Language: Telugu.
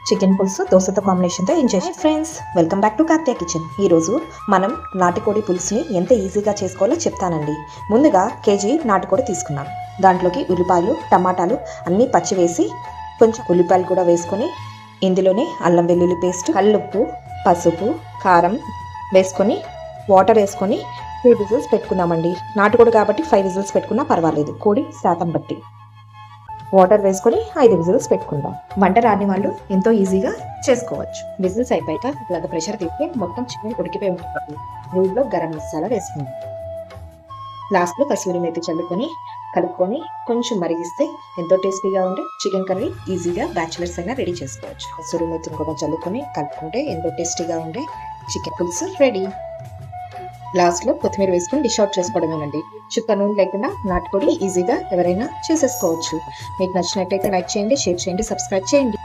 చికెన్ పులుసు దోశతో కాంబినేషన్తో enjoy friends, welcome back to Karthiya kitchen. ఈరోజు మనం నాటుకోడి పులుసుని ఎంత ఈజీగా చేసుకోవాలో చెప్తానండి. ముందుగా కేజీ నాటుకోడి తీసుకున్నాను. దాంట్లోకి ఉల్లిపాయలు, టమాటాలు అన్నీ పచ్చి వేసి కొంచెం ఉల్లిపాయలు కూడా వేసుకొని ఇందులోనే అల్లం వెల్లుల్లి పేస్ట్, కల్లుప్పు, పసుపు, కారం వేసుకొని వాటర్ వేసుకొని 3 విజిల్స్ పెట్టుకుందామండి. నాటుకోడి కాబట్టి 5 విజిల్స్ పెట్టుకున్నా పర్వాలేదు, కోడి శాతం బట్టి. వాటర్ వేసుకొని 5 విజిల్స్ పెట్టుకుందాం. వంట రాని వాళ్ళు ఎంతో ఈజీగా చేసుకోవచ్చు. విజిల్స్ అయిపోయాక ఇలాగ ప్రెషర్ తీస్తే మొత్తం చికెన్ ఉడికిపోయి ఉంటుంది. దీంట్లో గరం మసాలా వేసుకుందాం. లాస్ట్లో కసూరి మేతి చల్లుకొని కలుపుకొని కొంచెం మరిగిస్తే ఎంతో టేస్టీగా ఉండే చికెన్ కర్రీ ఈజీగా బ్యాచిలర్స్ అయినా రెడీ చేసుకోవచ్చు. కసూరి మేతిని కూడా చల్లుకొని కలుపుకుంటే ఎంతో టేస్టీగా ఉండే చికెన్ పులుసు రెడీ. లాస్ట్లో కొత్తిమీర వేసుకొని డిష్ అవుట్ చేసుకోవడమేనండి. చుక్క నూనె లేకుండా నాటుకోడి ఈజీగా ఎవరైనా చేసేసుకోవచ్చు. మీకు నచ్చినట్టయితే లైక్ చేయండి, షేర్ చేయండి, సబ్స్క్రైబ్ చేయండి.